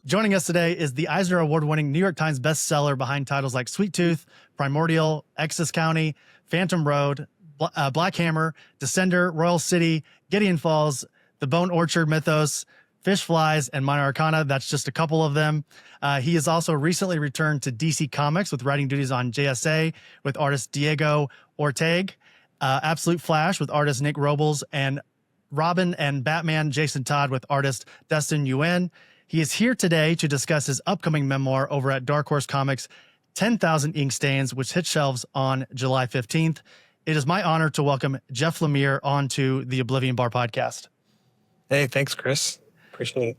Joining us today is the Eisner-award-winning New York Times bestseller behind titles like Sweet Tooth, Primordial, Essex County, Phantom Road, Black Hammer, Descender, Royal City, Gideon Falls, The Bone Orchard, Mythos, Fishflies, and Minor Arcana. That's just a couple of them. He has also recently returned to DC Comics with writing duties on JSA with artist Diego Ortega, Absolute Flash with artist Nick Robles, and Robin and Batman Jason Todd with artist Dustin Yuen. He is here today to discuss his upcoming memoir over at Dark Horse Comics, 10,000 Ink Stains, which hit shelves on July 15th. It is my honor to welcome Jeff Lemire onto the Oblivion Bar Podcast. Hey, thanks, Chris. Appreciate it.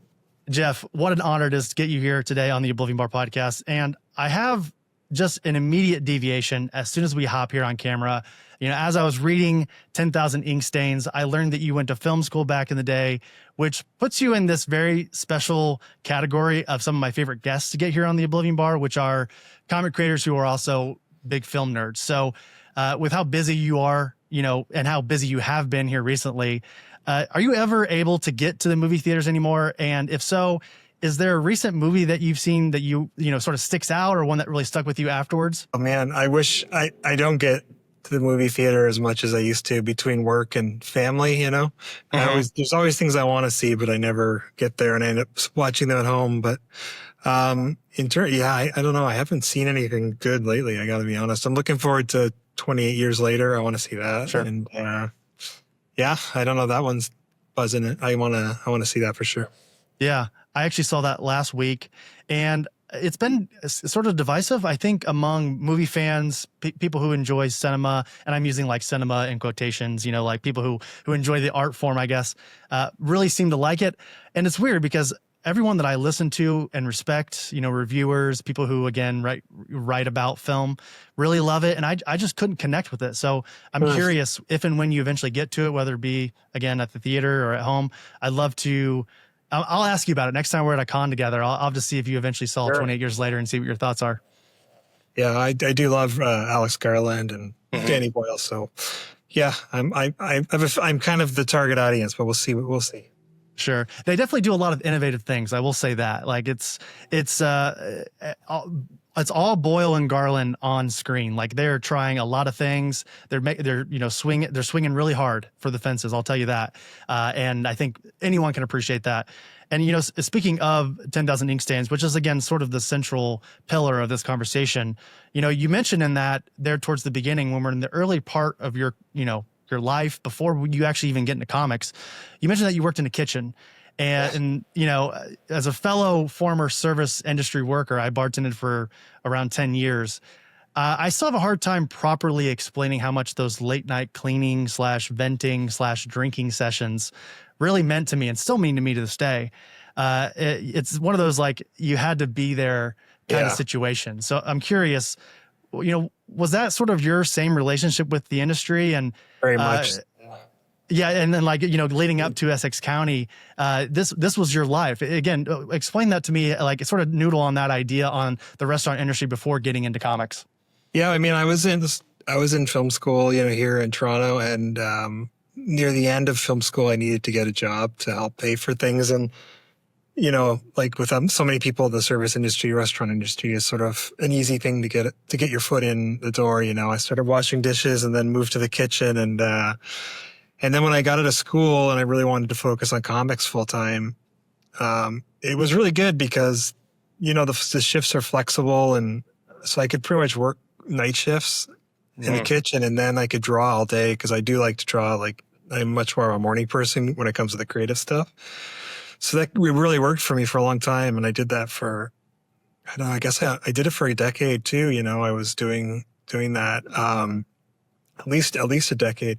Jeff, what an honor it is to get you here today on the Oblivion Bar Podcast. And I have just an immediate deviation as soon as we hop here on camera. You know, as I was reading 10,000 Ink Stains, I learned that you went to film school back in the day, which puts you in this very special category of some of my favorite guests to get here on the Oblivion Bar, which are comic creators who are also big film nerds. So with how busy you are, you know, and how busy you have been here recently, are you ever able to get to the movie theaters anymore? And if so, is there a recent movie that you've seen that you know, sort of sticks out, or one that really stuck with you afterwards? Oh man, I wish I don't get to the movie theater as much as I used to between work and family, you know. There's always things I want to see, but I never get there and I end up watching them at home. But I don't know. I haven't seen anything good lately. I got to be honest. I'm looking forward to 28 Years Later. I want to see that. Sure. And yeah, I don't know. That one's buzzing it. I want to see that for sure. Yeah, I actually saw that last week, and it's been sort of divisive, I think, among movie fans, people who enjoy cinema, and I'm using like cinema in quotations, you know, like people who enjoy the art form, I guess, really seem to like it. And it's weird because everyone that I listen to and respect, you know, reviewers, people who, again, write about film, really love it. And I just couldn't connect with it. So I'm curious if and when you eventually get to it, whether it be, again, at the theater or at home, I'd love to... I'll ask you about it next time we're at a con together. I'll just see if you eventually saw 28 Years Later and see what your thoughts are. Yeah, I do love Alex Garland and Danny Boyle. So, yeah, I'm kind of the target audience, but we'll see. Sure, they definitely do a lot of innovative things. I will say that. Like it's all Boyle and Garland on screen. Like they're trying a lot of things. They're swinging really hard for the fences. I'll tell you that. And I think anyone can appreciate that. And, you know, speaking of 10,000 Ink Stains, which is, again, sort of the central pillar of this conversation, you know, you mentioned in that there towards the beginning, when we're in the early part of your life, before you actually even get into comics, you mentioned that you worked in a kitchen. And you know, as a fellow former service industry worker, I bartended for around 10 years. I still have a hard time properly explaining how much those late night cleaning / venting / drinking sessions really meant to me and still mean to me to this day. It's one of those, like, you had to be there kind of situation. So I'm curious, you know, was that sort of your same relationship with the industry? And very much. Yeah, and then, like, you know, leading up to Essex County, this was your life. Again, explain that to me, like, sort of noodle on that idea on the restaurant industry before getting into comics. Yeah, I mean, I was in film school, you know, here in Toronto, and near the end of film school, I needed to get a job to help pay for things. And, you know, like with so many people in the service industry, restaurant industry is sort of an easy thing to get your foot in the door. You know, I started washing dishes and then moved to the kitchen, and then when I got out of school and I really wanted to focus on comics full time, it was really good because, you know, the shifts are flexible, and so I could pretty much work night shifts in the kitchen, and then I could draw all day because I do like to draw. Like, I'm much more of a morning person when it comes to the creative stuff. So that really worked for me for a long time, and I did that for, I don't know, I guess I did it for a decade too. You know, I was doing that at least a decade.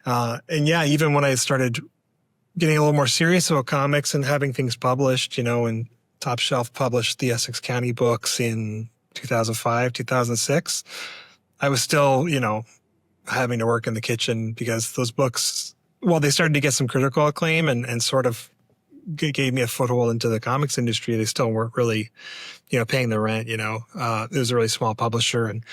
And yeah, even when I started getting a little more serious about comics and having things published, you know, and Top Shelf published the Essex County books in 2005, 2006, I was still, you know, having to work in the kitchen because those books, well, they started to get some critical acclaim and sort of gave me a foothold into the comics industry. They still weren't really, you know, paying the rent, you know. It was a really small publisher. And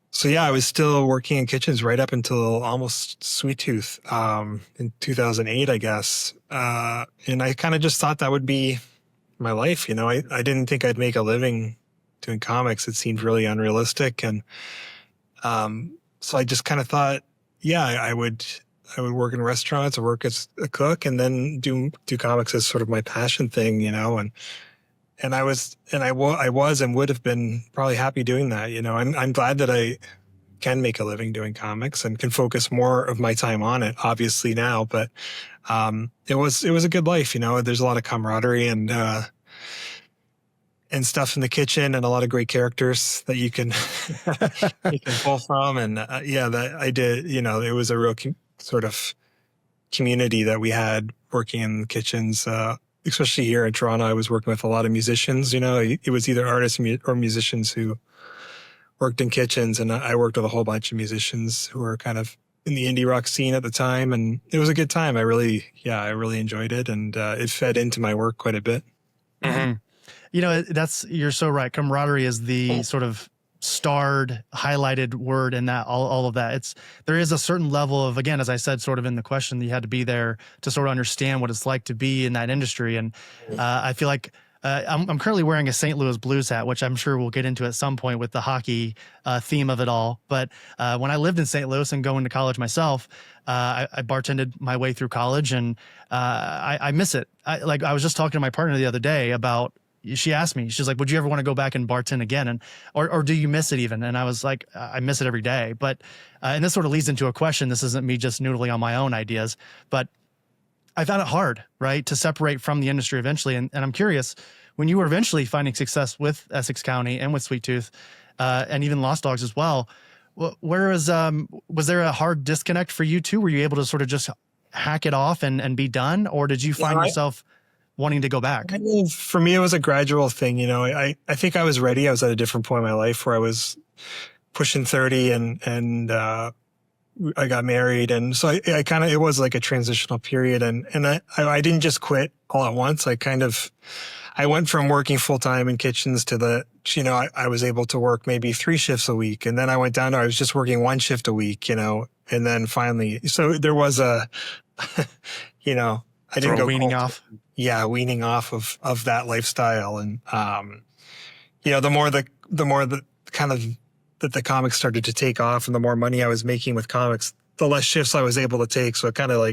so, yeah, I was still working in kitchens right up until almost Sweet Tooth in 2008, I guess. And I kind of just thought that would be my life. I didn't think I'd make a living doing comics. It seemed really unrealistic. And so I just kind of thought, yeah, I would work in restaurants or work as a cook and then do comics as sort of my passion thing, and I was and would have been probably happy doing that. I'm glad that I can make a living doing comics and can focus more of my time on it, obviously now, but it was a good life. There's a lot of camaraderie and stuff in the kitchen and a lot of great characters that you can pull from. And that I did, it was a real sort of community that we had working in the kitchens, especially here in Toronto. I was working with a lot of musicians. It was either artists or musicians who worked in kitchens, and I worked with a whole bunch of musicians who were kind of in the indie rock scene at the time, and it was a good time. I really enjoyed it, and it fed into my work quite a bit. Mm-hmm. You're so right. Camaraderie is the sort of starred, highlighted word in that, all of that. There is a certain level of, again, as I said, sort of in the question, you had to be there to sort of understand what it's like to be in that industry. And I feel like I'm currently wearing a St. Louis Blues hat, which I'm sure we'll get into at some point with the hockey theme of it all. But when I lived in St. Louis and going to college myself, I bartended my way through college, and I miss it. I was just talking to my partner the other day about, she asked me, she's like, would you ever want to go back and bartend again? Or do you miss it even? And I was like, I miss it every day. But, and this sort of leads into a question. This isn't me just noodling on my own ideas, but I found it hard, right, to separate from the industry eventually. And I'm curious, when you were eventually finding success with Essex County and with Sweet Tooth, and even Lost Dogs as well, was there a hard disconnect for you too? Were you able to sort of just hack it off and be done? Or did you find yourself wanting to go back? For me, it was a gradual thing. I think I was ready. I was at a different point in my life where I was pushing 30 and I got married. And so I kind of, it was like a transitional period. And I didn't just quit all at once. I went from working full time in kitchens to I was able to work maybe 3 shifts a week. And then I went down to, I was just working 1 shift a week, and then finally, so there was I didn't go weaning off. Yeah, weaning off of that lifestyle. And, the more the kind of that the comics started to take off and the more money I was making with comics, the less shifts I was able to take. So it kind of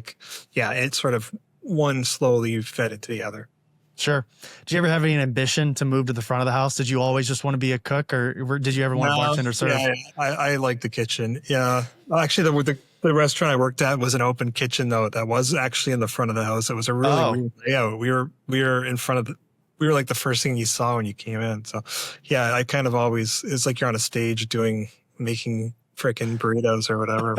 it sort of one slowly fed into the other. Sure. Did you ever have any ambition to move to the front of the house? Did you always just want to be a cook, or did you ever want to bartend or serve? Yeah, I like the kitchen. Yeah. Actually, the restaurant I worked at was an open kitchen, though. That was actually in the front of the house. It was a really weird layout. We were in front of we were like the first thing you saw when you came in. So yeah, I kind of always, it's like you're on a stage making frickin' burritos or whatever.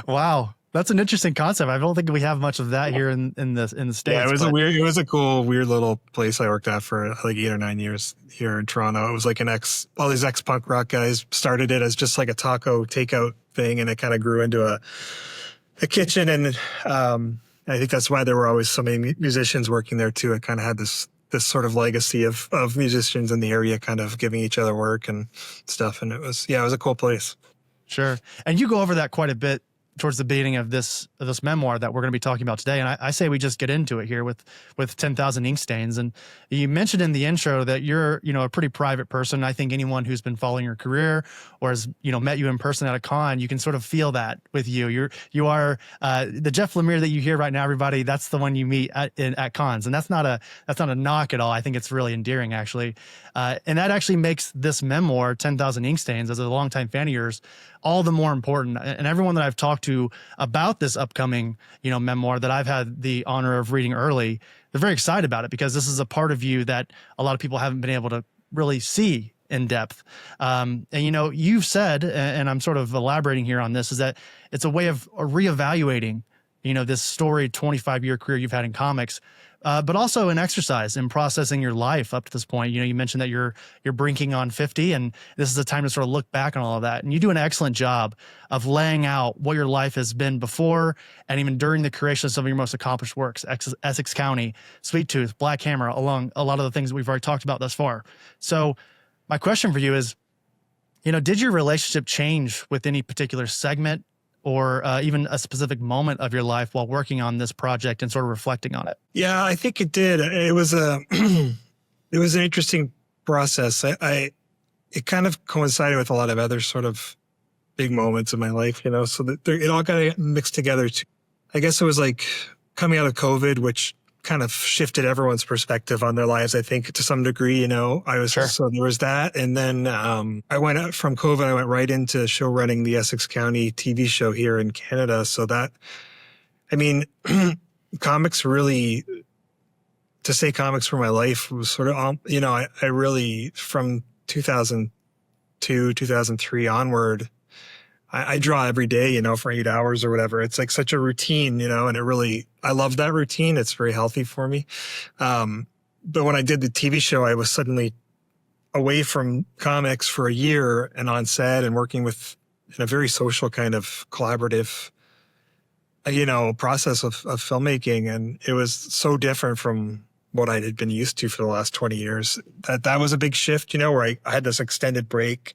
Wow. That's an interesting concept. I don't think we have much of that here in the States. Yeah, it was a cool, weird little place I worked at for like 8 or 9 years here in Toronto. It was like all these ex-punk rock guys started it as just like a taco takeout thing, and it kind of grew into a kitchen. And I think that's why there were always so many musicians working there too. It kind of had this sort of legacy of musicians in the area kind of giving each other work and stuff. And it was a cool place. Sure. And you go over that quite a bit towards the beginning of this memoir that we're going to be talking about today. And I say we just get into it here with 10,000 ink stains. And you mentioned in the intro that you're, a pretty private person. I think anyone who's been following your career or has, met you in person at a con, you can sort of feel that with you. You are the Jeff Lemire that you hear right now, everybody. That's the one you meet at cons. And that's not a knock at all. I think it's really endearing, actually. And that actually makes this memoir, 10,000 ink stains, as a longtime fan of yours, all the more important. And everyone that I've talked to about this upcoming, memoir that I've had the honor of reading early, they're very excited about it because this is a part of you that a lot of people haven't been able to really see in depth. And, you've said, and I'm sort of elaborating here on this, is that it's a way of reevaluating, this storied 25-year career you've had in comics, but also an exercise in processing your life up to this point. You mentioned that you're brinking on 50, and this is a time to sort of look back on all of that. And you do an excellent job of laying out what your life has been before and even during the creation of some of your most accomplished works, Essex County, Sweet Tooth, Black Hammer, along a lot of the things that we've already talked about thus far. So my question for you is, did your relationship change with any particular segment or even a specific moment of your life while working on this project and sort of reflecting on it? Yeah, I think it did. It was it was an interesting process. It kind of coincided with a lot of other sort of big moments in my life, so that it all got mixed together. I guess it was like coming out of COVID, which kind of shifted everyone's perspective on their lives, I think, to some degree. So there was that. And then I went out from COVID, I went right into show running the Essex County TV show here in Canada. So that, I mean, comics really, to say comics were my life was sort of, I really, from 2002, 2003 onward, I draw every day, for 8 hours or whatever. It's like such a routine, and I love that routine. It's very healthy for me. But when I did the TV show, I was suddenly away from comics for a year and on set and working in a very social kind of collaborative, process of filmmaking. And it was so different from what I had been used to for the last 20 years. That was a big shift, where I had this extended break.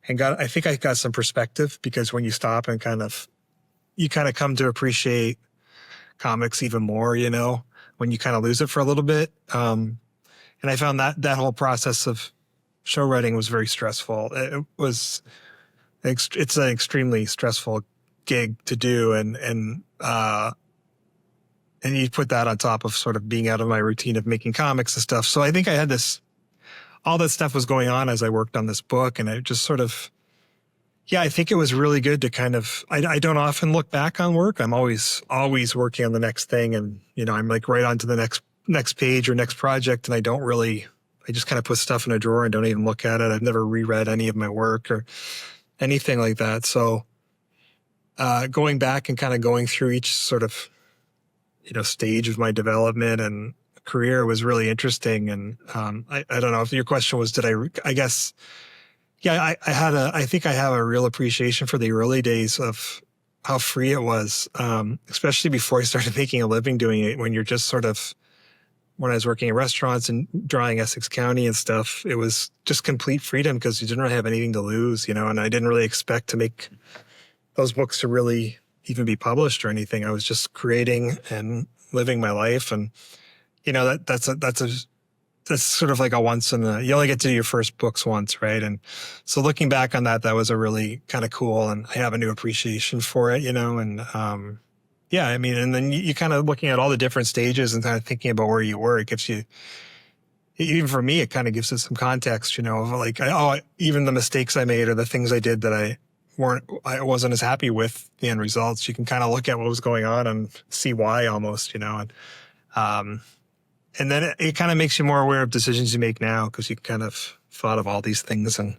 And I think I got some perspective, because when you stop and you come to appreciate comics even more, when you kind of lose it for a little bit. And I found that whole process of show writing was very stressful. It's an extremely stressful gig to do. And you put that on top of sort of being out of my routine of making comics and stuff. So I think I had all that stuff was going on as I worked on this book. And I just sort of, I think it was really good to kind of, I don't often look back on work. I'm always working on the next thing. And, I'm like right on to the next page or next project. And I just kind of put stuff in a drawer and don't even look at it. I've never reread any of my work or anything like that. So going back and kind of going through each sort of, stage of my development and career was really interesting. And I don't know if your question was, I guess, I think I have a real appreciation for the early days of how free it was, especially before I started making a living doing it, when you're just sort of, when I was working in restaurants and drawing Essex County and stuff, it was just complete freedom because you didn't really have anything to lose, and I didn't really expect to make those books to really even be published or anything. I was just creating and living my life. And that's sort of like you only get to do your first books once, right? And so looking back on that was a really kind of cool, and I have a new appreciation for it, and and then you kind of looking at all the different stages and kind of thinking about where you were. It gives you, even for me, it kind of gives us some context, of like, even the mistakes I made or the things I did that I wasn't as happy with the end results. You can kind of look at what was going on and see why almost, and then it kind of makes you more aware of decisions you make now, because you kind of thought of all these things and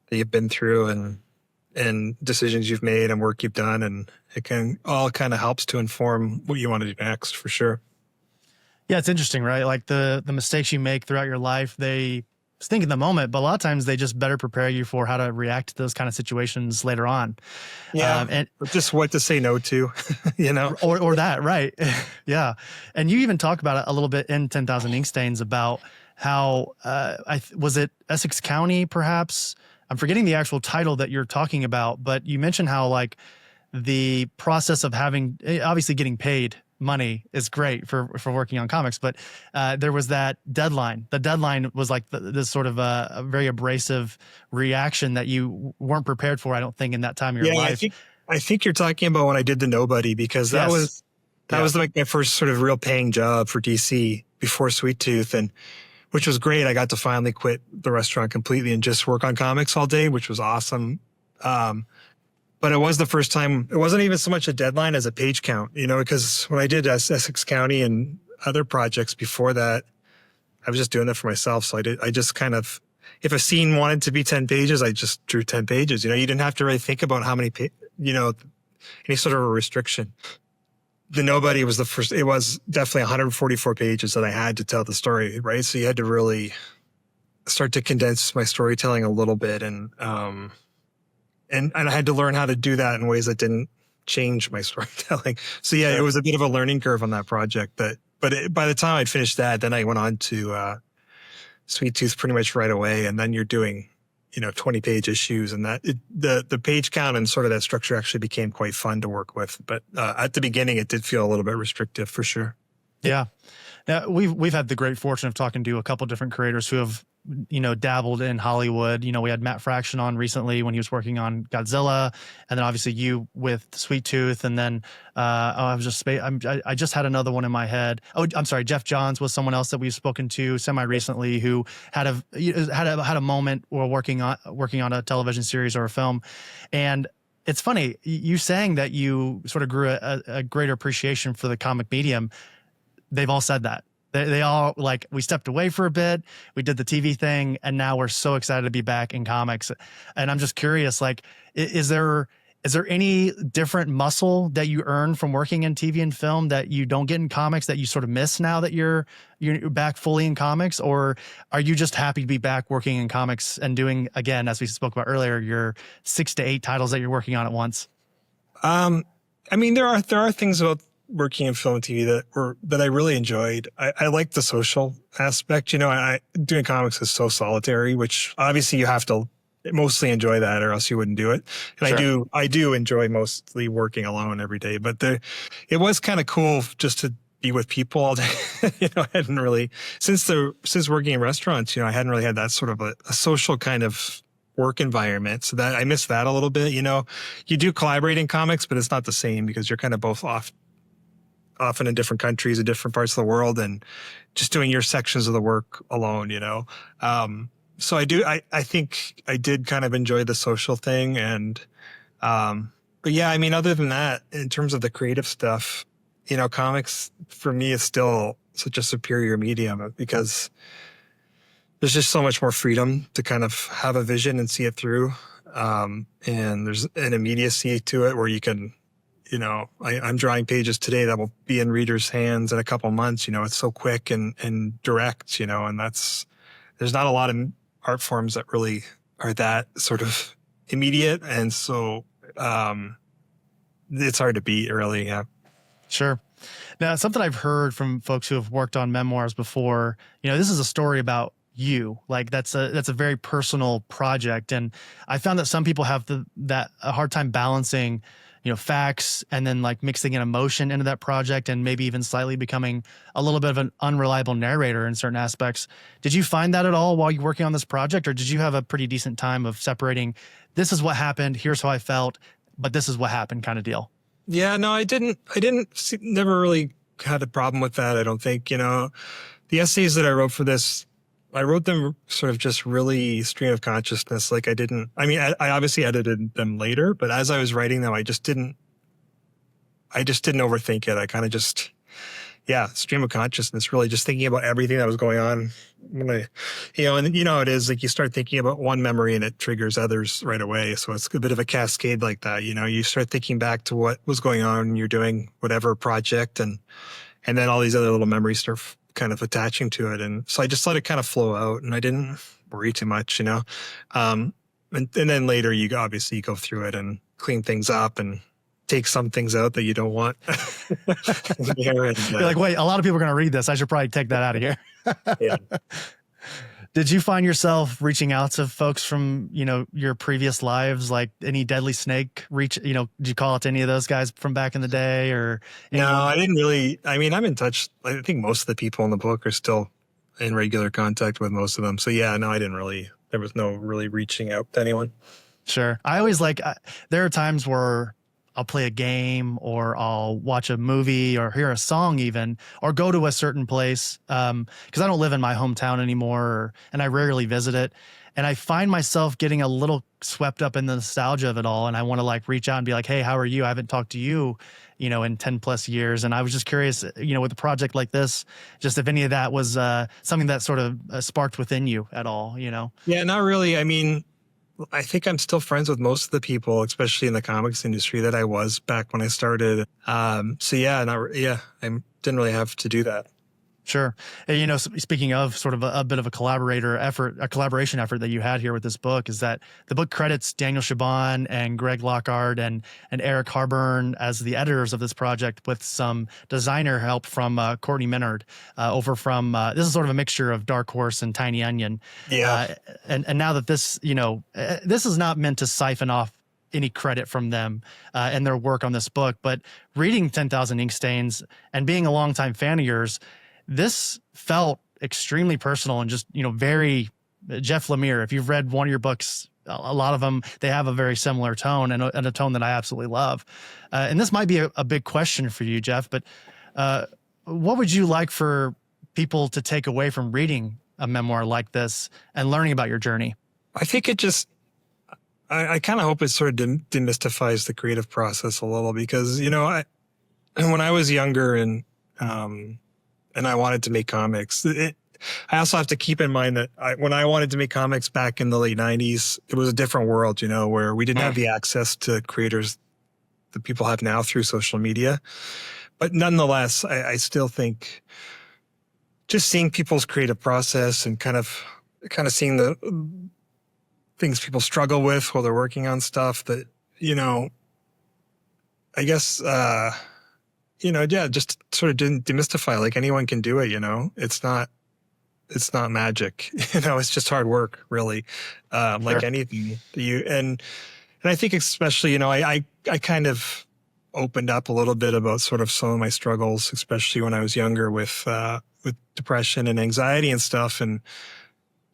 that you've been through and decisions you've made and work you've done. And it can all kind of helps to inform what you want to do next, for sure. Yeah, it's interesting, right? Like the mistakes you make throughout your life, they stink in the moment, but a lot of times they just better prepare you for how to react to those kind of situations later on. Yeah. And just what to say no to, or that, right. Yeah. And you even talk about it a little bit in 10,000 Inkstains about how, was it Essex County, perhaps? I'm forgetting the actual title that you're talking about, but you mentioned how like the process of obviously getting paid money is great for working on comics, but there was that deadline. The deadline was like this sort of a very abrasive reaction that you weren't prepared for, I don't think, in that time of your life. I think you're talking about when I did the Nobody, because that was like my first sort of real paying job for DC before Sweet Tooth, and which was great. I got to finally quit the restaurant completely and just work on comics all day, which was awesome. But it was the first time, it wasn't even so much a deadline as a page count, because when I did Essex County and other projects before that, I was just doing that for myself. So I just kind of, if a scene wanted to be 10 pages, I just drew 10 pages. You didn't have to really think about how many, any sort of a restriction. The Nobody was the first, it was definitely 144 pages that I had to tell the story, right? So you had to really start to condense my storytelling a little bit. And I had to learn how to do that in ways that didn't change my storytelling. So it was a bit of a learning curve on that project. But by the time I'd finished that, then I went on to Sweet Tooth pretty much right away. And then you're doing 20-page issues, and the page count and sort of that structure actually became quite fun to work with. But at the beginning, it did feel a little bit restrictive for sure. Yeah. Now, we've had the great fortune of talking to a couple different creators who have, dabbled in Hollywood. We had Matt Fraction on recently when he was working on Godzilla, and then obviously you with Sweet Tooth, and then I just had another one in my head. Oh, I'm sorry, Jeff Johns was someone else that we've spoken to semi recently who had a moment while working on a television series or a film, and it's funny you saying that you sort of grew a greater appreciation for the comic medium. They've all said that. They all we stepped away for a bit, we did the TV thing, and now we're so excited to be back in comics. And I'm just curious, is there any different muscle that you earn from working in TV and film that you don't get in comics that you sort of miss now that you're back fully in comics? Or are you just happy to be back working in comics and doing, again, as we spoke about earlier, your 6 to 8 titles that you're working on at once? There are things about working in film and TV that I really enjoyed. I like the social aspect. Doing comics is so solitary, which obviously you have to mostly enjoy that or else you wouldn't do it. And sure. I do enjoy mostly working alone every day, but it was kind of cool just to be with people all day. I hadn't really, since working in restaurants, I hadn't really had that sort of a social kind of work environment. So that I miss that a little bit. You do collaborate in comics, but it's not the same because you're kind of both often in different countries, in different parts of the world, and just doing your sections of the work alone, So I think I did kind of enjoy the social thing. And, but yeah, other than that, in terms of the creative stuff, comics for me is still such a superior medium because there's just so much more freedom to kind of have a vision and see it through. And there's an immediacy to it where you can, I'm drawing pages today that will be in readers' hands in a couple months. It's so quick and direct, and there's not a lot of art forms that really are that sort of immediate. And so it's hard to beat, really. Yeah. Sure. Now, something I've heard from folks who have worked on memoirs before, this is a story about you. That's a very personal project. And I found that some people have a hard time balancing facts and then mixing in emotion into that project and maybe even slightly becoming a little bit of an unreliable narrator in certain aspects. Did you find that at all while you're working on this project, or did you have a pretty decent time of separating, this is what happened, here's how I felt, but this is what happened kind of deal? Yeah, no, I didn't never really had a problem with that. I don't think, the essays that I wrote for this, I wrote them sort of just really stream of consciousness. I obviously edited them later, but as I was writing them, I just didn't overthink it. I kind of just, stream of consciousness, really just thinking about everything that was going on. It is you start thinking about one memory and it triggers others right away. So it's a bit of a cascade like that. You start thinking back to what was going on when you're doing whatever project, and then all these other little memories start kind of attaching to it. And so I just let it kind of flow out and I didn't worry too much, and then later you obviously go through it and clean things up and take some things out that you don't want. You're wait, a lot of people are going to read this. I should probably take that out of here. Yeah. Did you find yourself reaching out to folks from, your previous lives, like any Deadly Snake did you call out to any of those guys from back in the day or? No, I didn't really. I'm in touch. I think most of the people in the book are still in regular contact with most of them. So yeah, no, I didn't really, there was no really reaching out to anyone. Sure. I always there are times where I'll play a game or I'll watch a movie or hear a song even, or go to a certain place. Cause I don't live in my hometown anymore and I rarely visit it. And I find myself getting a little swept up in the nostalgia of it all. And I want to reach out and be like, hey, how are you? I haven't talked to you, in 10 plus years. And I was just curious, with a project like this, just if any of that was something that sort of sparked within you at all, Yeah, not really. I think I'm still friends with most of the people, especially in the comics industry, that I was back when I started. I didn't really have to do that. Sure. And, speaking of sort of a bit of a collaboration effort that you had here with this book, is that the book credits Daniel Chabon and Greg Lockhart and Eric Harburn as the editors of this project, with some designer help from Courtney Minard over from, this is sort of a mixture of Dark Horse and Tiny Onion. Yeah. And now that this, this is not meant to siphon off any credit from them and their work on this book, but reading 10,000 Ink Stains and being a longtime fan of yours, this felt extremely personal and just, very Jeff Lemire. If you've read one of your books, a lot of them, they have a very similar tone and a tone that I absolutely love. And this might be a big question for you, Jeff, but what would you like for people to take away from reading a memoir like this and learning about your journey? I think it just, I kind of hope it sort of demystifies the creative process a little, because, when I was younger and I wanted to make comics, I also have to keep in mind that when I wanted to make comics back in the late 90s, it was a different world, where we didn't have the access to creators that people have now through social media. But nonetheless, I still think just seeing people's creative process and kind of seeing the things people struggle with while they're working on stuff that, I guess, just sort of demystify, like anyone can do it, it's not magic, it's just hard work, really. Like anything and I think especially, I kind of opened up a little bit about sort of some of my struggles, especially when I was younger with depression and anxiety and stuff. And,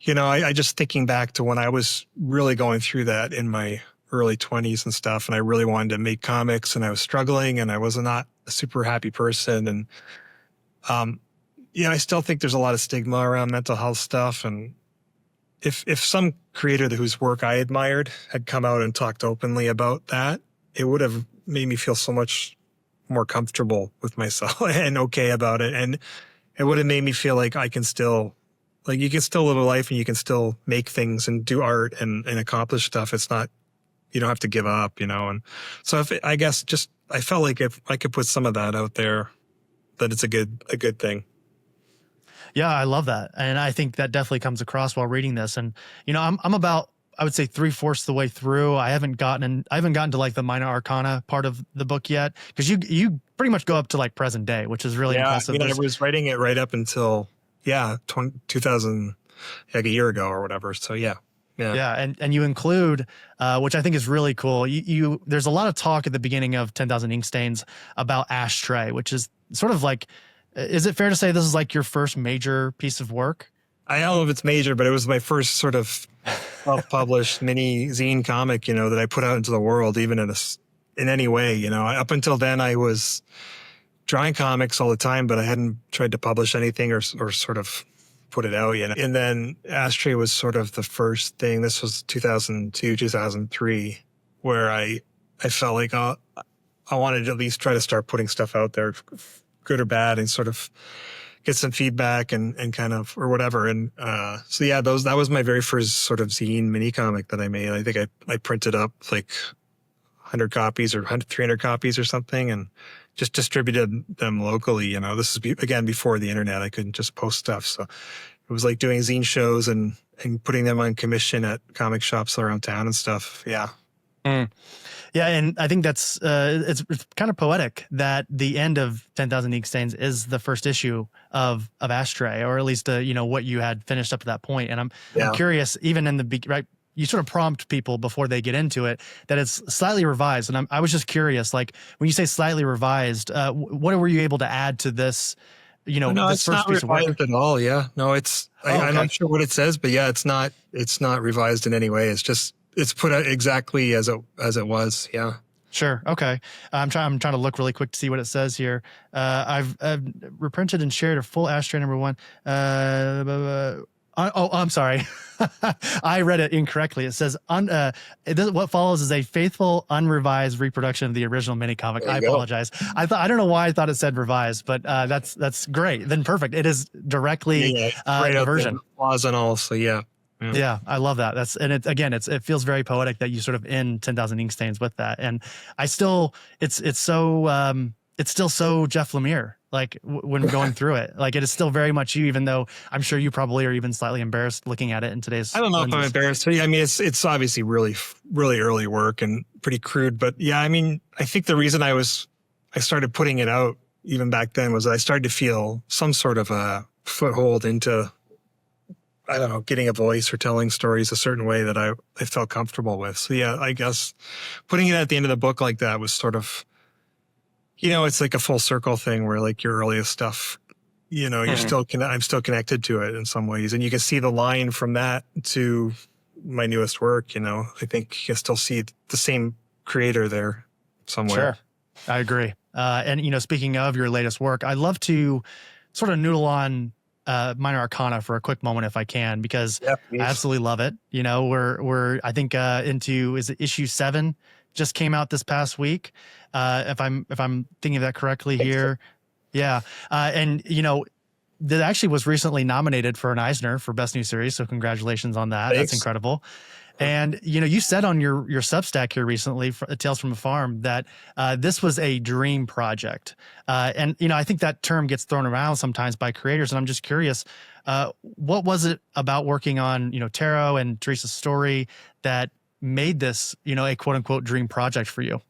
I just thinking back to when I was really going through that in my early 20s and stuff, and I really wanted to make comics and I was struggling and I was not a super happy person. And, I still think there's a lot of stigma around mental health stuff. And if some creator whose work I admired had come out and talked openly about that, it would have made me feel so much more comfortable with myself and okay about it. And it would have made me feel like I can still, like, you can still live a life and you can still make things and do art and accomplish stuff. It's not, you don't have to give up, And so I felt like if I could put some of that out there, that it's a good thing. Yeah, I love that. And I think that definitely comes across while reading this. And, I'm about, I would say 3/4 the way through. I haven't gotten to like the minor arcana part of the book yet, because you pretty much go up to like present day, which is really impressive. I was writing it right up until 2000, like a year ago or whatever. So yeah. And you include, which I think is really cool. There's a lot of talk at the beginning of 10,000 Ink Stains about Ashtray, which is sort of like, is it fair to say this is like your first major piece of work? I don't know if it's major, but it was my first sort of self-published mini zine comic, that I put out into the world, even in any way. Up until then, I was drawing comics all the time, but I hadn't tried to publish anything or sort of put it out. And then Ashtray was sort of the first thing. This was 2002, 2003, where I felt like I wanted to at least try to start putting stuff out there, good or bad, and sort of get some feedback and kind of, or whatever. And that was my very first sort of zine mini comic that I made. I think I printed up like 100 copies or 300 copies or something, and just distributed them locally. This is again before the internet. I couldn't just post stuff, so it was like doing zine shows and putting them on commission at comic shops around town and stuff. Yeah. Yeah, and I think that's it's kind of poetic that the end of 10,000 Ink Stains is the first issue of Ashtray, or at least what you had finished up to that point. And I'm curious, even in the right, you sort of prompt people before they get into it that it's slightly revised. And I was just curious, like when you say slightly revised, what were you able to add to this? No, this it's first not piece of work? revised at all. Yeah, no, it's I'm not sure what it says, but yeah, it's not revised in any way. It's put out exactly as it was. Yeah. Sure. Okay. I'm trying to look really quick to see what it says here. I've reprinted and shared a full Ashtray #1. I'm sorry. I read it incorrectly. It says, what follows is a faithful, unrevised reproduction of the original mini comic. I apologize. I don't know why I thought it said revised, but that's great. Then perfect. It is directly the version. Flaws and all. So yeah. Yeah, I love that. It feels very poetic that you sort of end 10,000 Ink Stains with that. And it's still so Jeff Lemire. like when going through it. Like it is still very much you, even though I'm sure you probably are even slightly embarrassed looking at it in today's I don't know if I'm lenses. embarrassed. I mean, it's obviously really early work and pretty crude. But yeah, I mean, I think the reason I started putting it out even back then was I started to feel some sort of a foothold into, I don't know, getting a voice or telling stories a certain way that I felt comfortable with. So yeah, I guess putting it at the end of the book like that was sort of, it's like a full circle thing where like your earliest stuff, you're still, I'm still connected to it in some ways. And you can see the line from that to my newest work, I think you can still see the same creator there somewhere. Sure. I agree. And, speaking of your latest work, I'd love to sort of noodle on Minor Arcana for a quick moment if I can, because I absolutely love it. We're I think into, is it issue 7 just came out this past week? If I'm thinking of that correctly here. Yeah. And that actually was recently nominated for an Eisner for Best New Series. So congratulations on that. Thanks. That's incredible. And, you said on your Substack here recently, Tales from a Farm, that this was a dream project. And, I think that term gets thrown around sometimes by creators. And I'm just curious, what was it about working on, Tarot and Teresa's story that made this, a quote unquote dream project for you?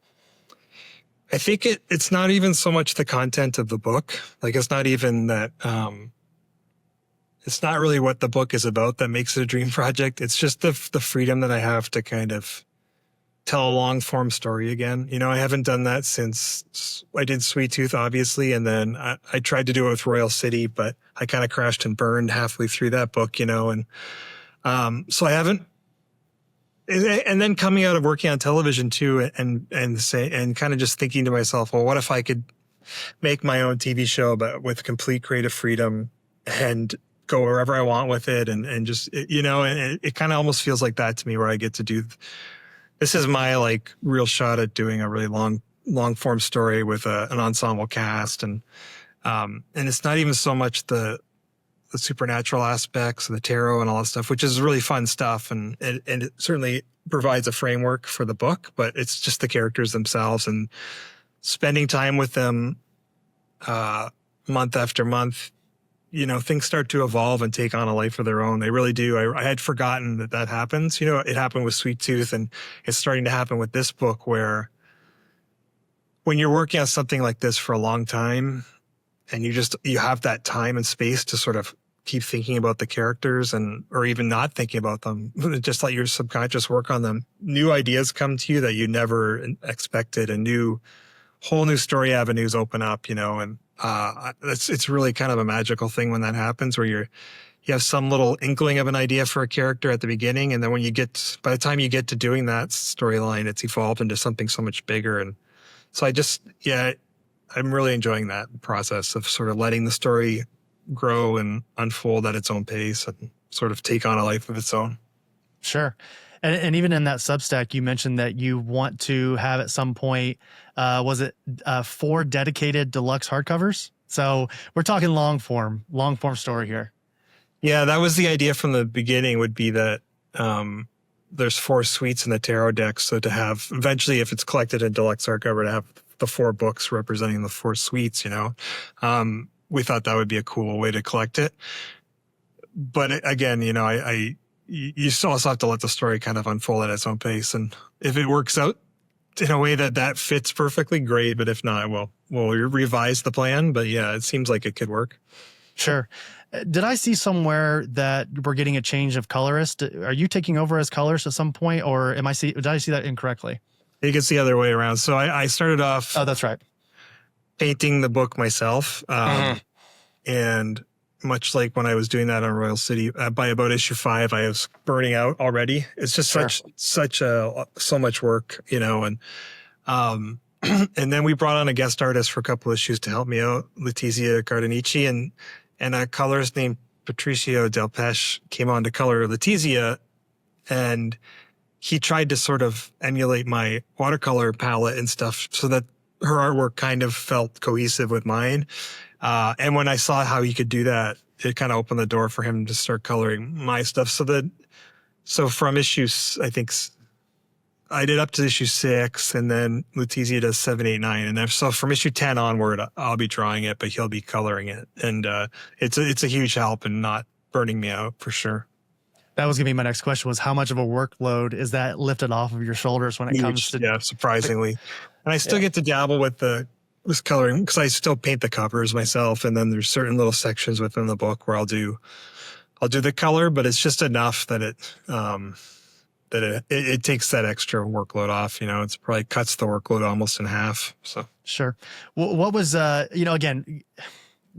I think it's not even so much the content of the book. Like, it's not even that, it's not really what the book is about that makes it a dream project. It's just the freedom that I have to kind of tell a long form story again. I haven't done that since I did Sweet Tooth, obviously. And then I tried to do it with Royal City, but I kind of crashed and burned halfway through that book, and so I haven't. And then coming out of working on television too, and kind of just thinking to myself, well, what if I could make my own TV show, but with complete creative freedom and go wherever I want with it, and just and it kind of almost feels like that to me, where I get to do. This is my like real shot at doing a really long form story with an ensemble cast, and it's not even so much the supernatural aspects of the tarot and all that stuff, which is really fun stuff. And it certainly provides a framework for the book, but it's just the characters themselves and spending time with them, month after month, things start to evolve and take on a life of their own. They really do. I had forgotten that happens. It happened with Sweet Tooth, and it's starting to happen with this book, where when you're working on something like this for a long time and you have that time and space to sort of keep thinking about the characters or even not thinking about them, just let your subconscious work on them. New ideas come to you that you never expected, and whole new story avenues open up, and it's really kind of a magical thing when that happens, where you have some little inkling of an idea for a character at the beginning, and then by the time you get to doing that storyline, it's evolved into something so much bigger. And so I'm really enjoying that process of sort of letting the story grow and unfold at its own pace and sort of take on a life of its own. Sure. And even in that Substack, you mentioned that you want to have at some point, was it 4 dedicated deluxe hardcovers? So we're talking long form story here. Yeah, that was the idea from the beginning, would be that there's 4 suites in the tarot deck. So to have eventually, if it's collected in deluxe hardcover, to have the 4 books representing the 4 suites, we thought that would be a cool way to collect it. But again, you still also have to let the story kind of unfold at its own pace. And if it works out in a way that fits perfectly, great. But if not, we'll revise the plan. But yeah, it seems like it could work. Sure. Did I see somewhere that we're getting a change of colorist? Are you taking over as colorist at some point, or did I see that incorrectly? I think it's the other way around. So I started off. Oh, that's right. Painting the book myself. And much like when I was doing that on Royal City, by about issue 5, I was burning out already. It's just so much work, and then we brought on a guest artist for a couple of issues to help me out, Letizia Cardanici, and a colorist named Patricio Del Pesce came on to color Letizia, and he tried to sort of emulate my watercolor palette and stuff so that her artwork kind of felt cohesive with mine. And when I saw how he could do that, it kind of opened the door for him to start coloring my stuff. So from issues, I think I did up to issue 6, and then Letizia does 7, 8, 9, and then so from issue 10 onward, I'll be drawing it, but he'll be coloring it, and it's a huge help and not burning me out for sure. That was gonna be my next question: was how much of a workload is that lifted off of your shoulders when it comes to? Yeah, surprisingly, and I still get to dabble with coloring because I still paint the covers myself, and then there's certain little sections within the book where I'll do the color, but it's just enough that it takes that extra workload off. It's probably cuts the workload almost in half. So sure. What was again?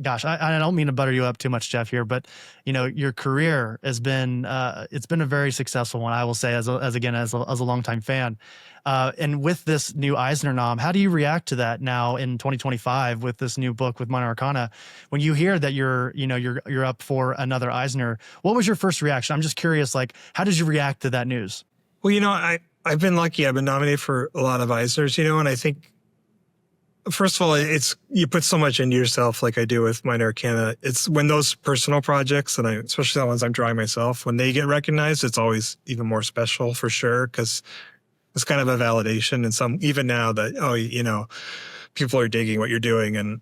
Gosh, I don't mean to butter you up too much, Jeff, here, but your career has been it's been a very successful one, I will say, as a longtime fan. And with this new Eisner nom, how do you react to that now in 2025 with this new book with Minor Arcana? When you hear that you're up for another Eisner, what was your first reaction? I'm just curious, like, how did you react to that news? Well, I've been lucky. I've been nominated for a lot of Eisners, and I think, first of all, you put so much into yourself, like I do with Minor Arcana. It's when those personal projects, and especially the ones I'm drawing myself, when they get recognized, it's always even more special for sure, because it's kind of a validation. And even now that, people are digging what you're doing, and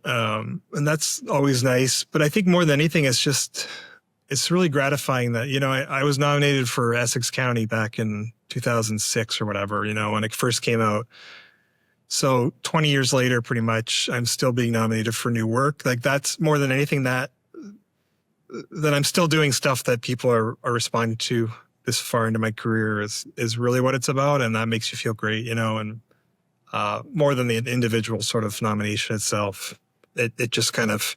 that's always nice. But I think more than anything, it's really gratifying that, I was nominated for Essex County back in 2006 or whatever, when it first came out. So 20 years later, pretty much, I'm still being nominated for new work. Like, that's more than anything that I'm still doing stuff that people are responding to this far into my career is really what it's about. And that makes you feel great, and more than the individual sort of nomination itself, it just kind of,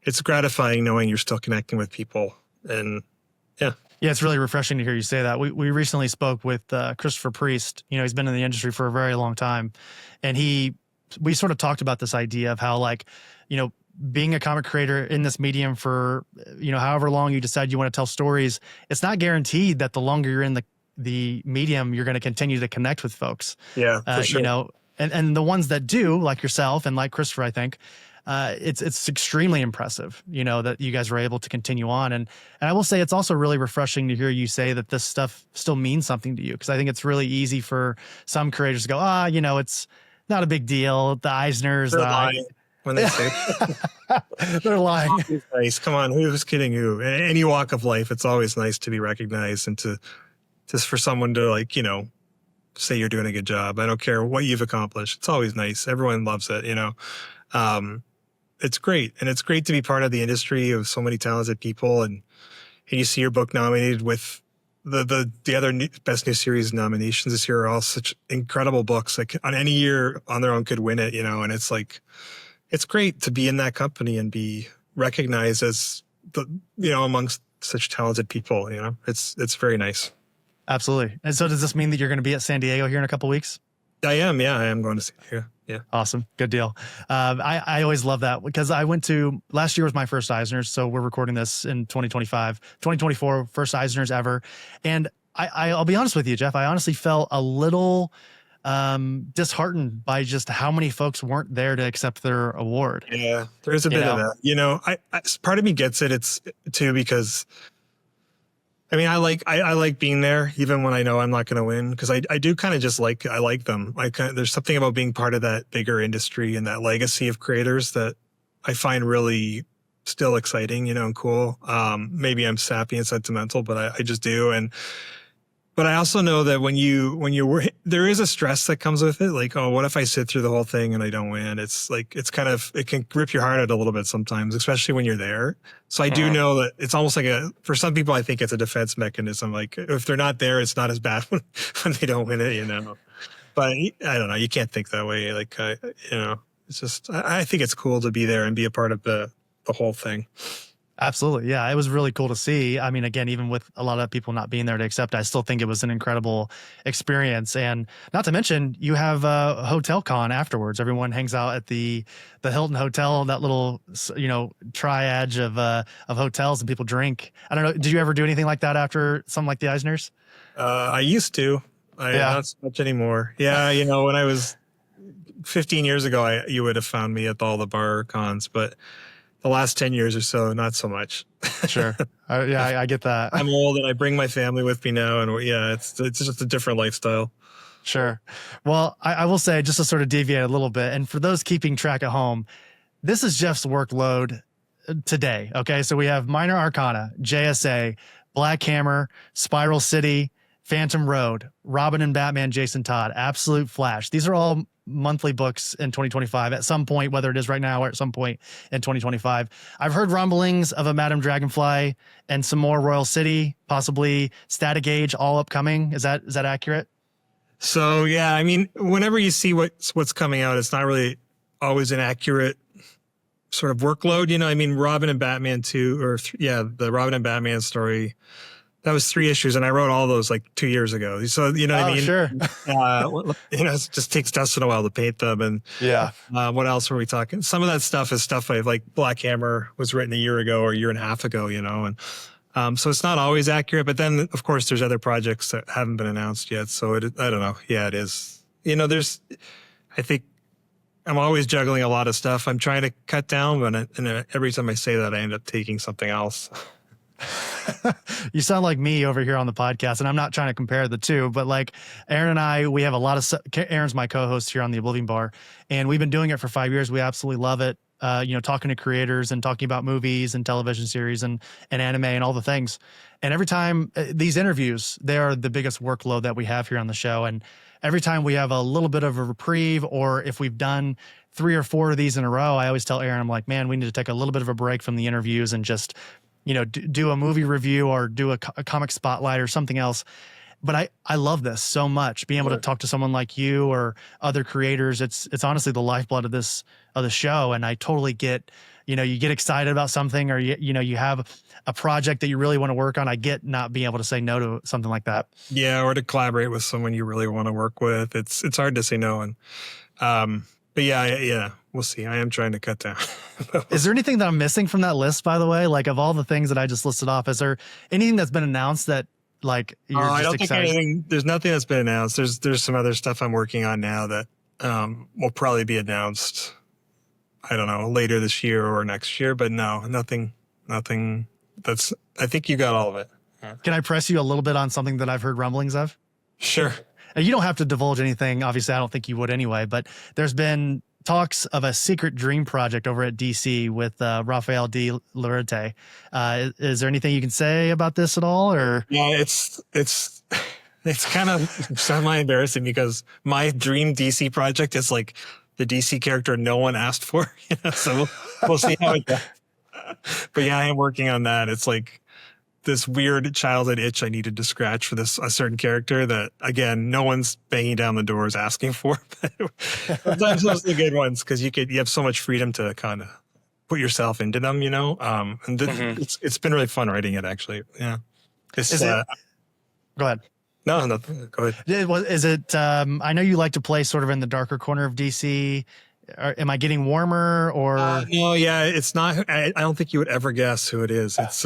it's gratifying knowing you're still connecting with people. And yeah. Yeah, it's really refreshing to hear you say that. We recently spoke with Christopher Priest. He's been in the industry for a very long time. And we sort of talked about this idea of how, like, being a comic creator in this medium for, however long you decide you want to tell stories, it's not guaranteed that the longer you're in the medium, you're going to continue to connect with folks. Yeah, for sure. And the ones that do, like yourself and like Christopher, I think, it's extremely impressive, that you guys were able to continue on. And I will say it's also really refreshing to hear you say that this stuff still means something to you. Cause I think it's really easy for some creators to go, it's not a big deal. The Eisners, they're lying when they say they're lying. It's nice. Come on. Who's kidding who? In any walk of life, it's always nice to be recognized and to just for someone to say you're doing a good job. I don't care what you've accomplished. It's always nice. Everyone loves it, It's great. And it's great to be part of the industry of so many talented people. And you see your book nominated with the other best new series nominations this year are all such incredible books. Like, on any year on their own could win it, and it's like, it's great to be in that company and be recognized as amongst such talented people, it's very nice. Absolutely. And so does this mean that you're going to be at San Diego here in a couple of weeks? I am. Yeah, I am going to see you. Yeah. Awesome. Good deal. I always love that because last year was my first Eisner's. So we're recording this in 2025, 2024, first Eisner's ever. And I'll be honest with you, Jeff, I honestly felt a little disheartened by just how many folks weren't there to accept their award. Yeah, there's a bit of that. I part of me gets it. It's too, because I like being there even when I know I'm not going to win, because I do kind of just I like them. There's something about being part of that bigger industry and that legacy of creators that I find really still exciting, and cool. Maybe I'm sappy and sentimental, but I just do. But I also know that when there is a stress that comes with it. Like, oh, what if I sit through the whole thing and I don't win? It's like, it can rip your heart out a little bit sometimes, especially when you're there. So I do know that it's almost like for some people, I think it's a defense mechanism. Like, if they're not there, it's not as bad when they don't win it, But I don't know. You can't think that way. Like, it's just, I think it's cool to be there and be a part of the whole thing. Absolutely. Yeah. It was really cool to see. I mean, again, even with a lot of people not being there to accept, I still think it was an incredible experience. And not to mention, you have a hotel con afterwards. Everyone hangs out at the Hilton Hotel, that little, triad of hotels, and people drink. I don't know. Did you ever do anything like that after something like the Eisners? I used to. Not so much anymore. Yeah. When I was 15 years ago, you would have found me at all the bar cons, but the last 10 years or so, not so much. Sure. I get that. I'm old and I bring my family with me now. And it's just a different lifestyle. Sure. Well, I will say, just to sort of deviate a little bit, and for those keeping track at home, this is Jeff's workload today. Okay. So we have Minor Arcana, JSA, Black Hammer, Spiral City, Phantom Road, Robin and Batman, Jason Todd, Absolute Flash. These are all monthly books in 2025 at some point, whether it is right now or at some point in 2025. I've heard rumblings of a Madame Dragonfly and some more Royal City, possibly Static Age, all upcoming. Is that accurate? So yeah, I mean, whenever you see what's coming out, it's not really always an accurate sort of workload. You know, I mean, Robin and Batman 2, the Robin and Batman story, that was 3 issues, and I wrote all those like 2 years ago. So, you know what I mean? Sure. You know, it just takes Dustin a while to paint them. And yeah. What else were we talking? Some of that stuff is stuff like Black Hammer was written a year ago or a year and a half ago, you know, and so it's not always accurate. But then, of course, there's other projects that haven't been announced yet. So I don't know. Yeah, it is. You know, I think I'm always juggling a lot of stuff. I'm trying to cut down, but every time I say that, I end up taking something else. You sound like me over here on the podcast, and I'm not trying to compare the two, but like Aaron and I, we have a lot of Aaron's my co-host here on the Oblivion Bar, and we've been doing it for 5 years. We absolutely love it. You know, talking to creators and talking about movies and television series and anime and all the things. And every time these interviews, they are the biggest workload that we have here on the show. And every time we have a little bit of a reprieve, or if we've done 3 or 4 of these in a row, I always tell Aaron, I'm like, man, we need to take a little bit of a break from the interviews and just, you know, do a movie review or do a comic spotlight or something else. But I love this so much, being able to talk to someone like you or other creators. It's honestly the lifeblood of the show. And I totally get, you know, you get excited about something, or you have a project that you really want to work on. I get not being able to say no to something like that. Yeah, or to collaborate with someone you really want to work with. It's hard to say no. And but yeah, we'll see. I am trying to cut down. Is there anything that I'm missing from that list, by the way? Like, of all the things that I just listed off, is there anything that's been announced that like you're just I don't excited? think anything. There's nothing that's been announced. There's some other stuff I'm working on now that will probably be announced. I don't know, later this year or next year. But no, nothing. That's. I think you got all of it. Can I press you a little bit on something that I've heard rumblings of? Sure. You don't have to divulge anything. Obviously, I don't think you would anyway, but there's been talks of a secret dream project over at DC with Raphael D. Larete. Is there anything you can say about this at all? Or yeah, it's kind of semi-embarrassing because my dream DC project is like the DC character no one asked for. You know? So we'll see how it goes. But yeah, I am working on that. It's like this weird childhood itch I needed to scratch for a certain character that, again, no one's banging down the doors asking for. Sometimes those are the good ones because you have so much freedom to kind of put yourself into them, you know. And it's been really fun writing it, actually. Yeah. Go ahead. No, go ahead. Is it? I know you like to play sort of in the darker corner of DC. Am I getting warmer or? No, yeah, it's not. I don't think you would ever guess who it is. It's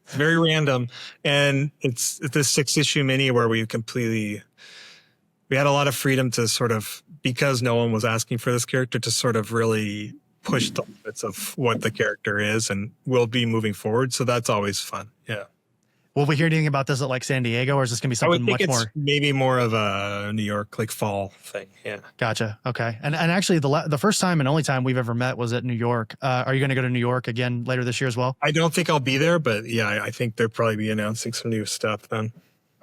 very random, and it's this 6-issue mini where we had a lot of freedom to sort of, because no one was asking for this character, to sort of really push the limits of what the character is and will be moving forward. So that's always fun. Yeah. Will we hear anything about this at like San Diego, or is this going to be something much more? Maybe more of a New York, like fall thing. Yeah. Gotcha. Okay. And actually the first time and only time we've ever met was at New York. Are you going to go to New York again later this year as well? I don't think I'll be there, but yeah, I think they'll probably be announcing some new stuff then.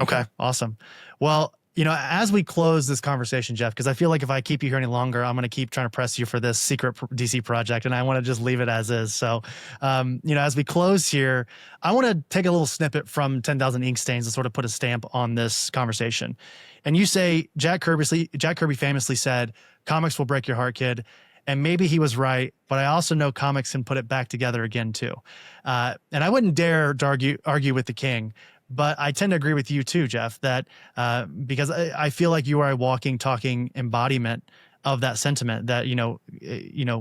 Okay. Awesome. Well, you know, as we close this conversation, Jeff, because I feel like if I keep you here any longer, I'm going to keep trying to press you for this secret DC project, and I want to just leave it as is. So, you know, as we close here, I want to take a little snippet from 10,000 Ink Stains to sort of put a stamp on this conversation. And you say, Jack Kirby famously said, "Comics will break your heart, kid." And maybe he was right, but I also know comics can put it back together again too. And I wouldn't dare to argue with the king. But I tend to agree with you too, Jeff, that because I feel like you are a walking, talking embodiment of that sentiment that, you know,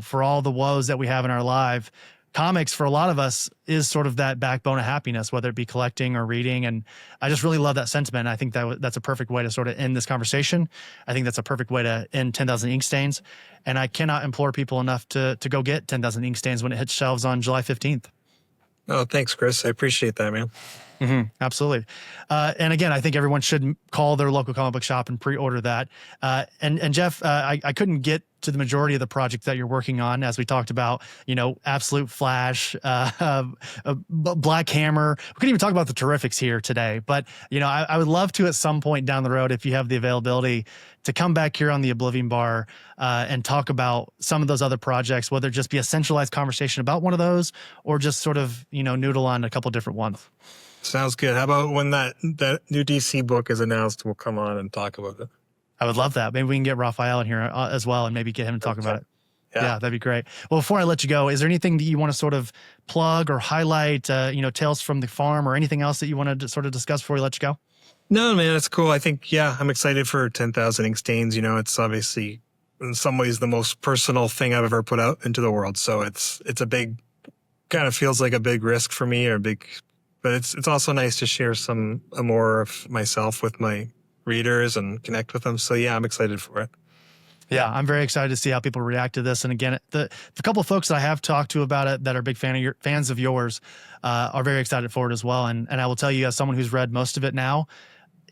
for all the woes that we have in our life, comics for a lot of us is sort of that backbone of happiness, whether it be collecting or reading. And I just really love that sentiment. I think that's a perfect way to sort of end this conversation. I think that's a perfect way to end 10,000 Ink Stains. And I cannot implore people enough to go get 10,000 Ink Stains when it hits shelves on July 15th. Oh, thanks, Chris. I appreciate that, man. Absolutely. And again, I think everyone should call their local comic book shop and pre-order that. And Jeff, I couldn't get to the majority of the projects that you're working on, as we talked about, Absolute Flash, Black Hammer. We couldn't even talk about the Terrifics here today, but I would love to at some point down the road, if you have the availability, to come back here on the Oblivion Bar and talk about some of those other projects, whether it just be a centralized conversation about one of those or just sort of, noodle on a couple different ones. Sounds good. How about when that new DC book is announced, we'll come on and talk about it. I would love that. Maybe we can get Raphael in here as well and maybe get him to talk about it. Yeah, that'd be great. Well, before I let you go, is there anything that you want to sort of plug or highlight, Tales from the Farm or anything else that you want to sort of discuss before we let you go? No, man, it's cool. I think, I'm excited for 10,000 Ink Stains. It's obviously in some ways the most personal thing I've ever put out into the world. So it's a big, kind of feels like a big risk for me but it's also nice to share more of myself with my readers and connect with them. So I'm excited for it. Yeah, I'm very excited to see how people react to this. And again, the couple of folks that I have talked to about it that are big fans of yours are very excited for it as well. And I will tell you, as someone who's read most of it now,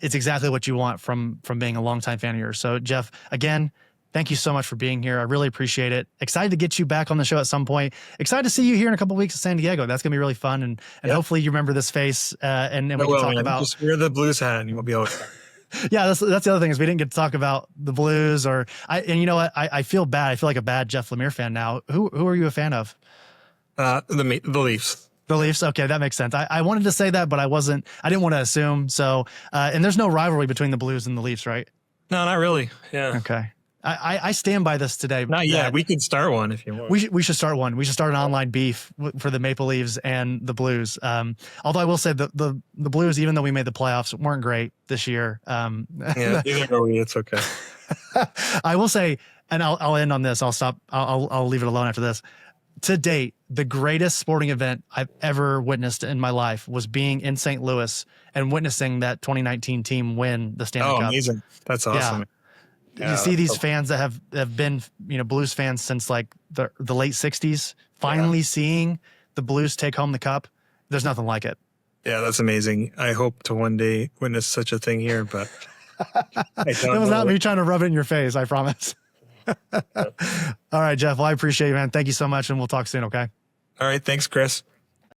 it's exactly what you want from being a longtime fan of yours. So Jeff, again, thank you so much for being here. I really appreciate it. Excited to get you back on the show at some point. Excited to see you here in a couple of weeks in San Diego. That's going to be really fun. And hopefully you remember this face and we can talk about. Just wear the blues hat and you'll be okay. Yeah, that's the other thing is we didn't get to talk about the Blues and you know what? I feel bad. I feel like a bad Jeff Lemire fan now. Who are you a fan of? The Leafs. The Leafs. Okay, that makes sense. I wanted to say that, but I didn't want to assume. So, and there's no rivalry between the Blues and the Leafs, right? No, not really. Yeah. Okay. I stand by this today. Not yet. We could start one if you want. We should start one. We should start an online beef for the Maple Leafs and the Blues. Although I will say the Blues, even though we made the playoffs, weren't great this year. Either way, it's okay. I will say, and I'll end on this. I'll stop. I'll leave it alone after this. To date, the greatest sporting event I've ever witnessed in my life was being in St. Louis and witnessing that 2019 team win the Stanley Cup. Oh, amazing. That's awesome. Yeah. You see these fans that have been, Blues fans since like the late 60s, finally seeing the Blues take home the cup. There's nothing like it. Yeah, that's amazing. I hope to one day witness such a thing here, but That was not me trying to rub it in your face, I promise. All right, Jeff. Well, I appreciate you, man. Thank you so much, and we'll talk soon, okay? All right. Thanks, Chris.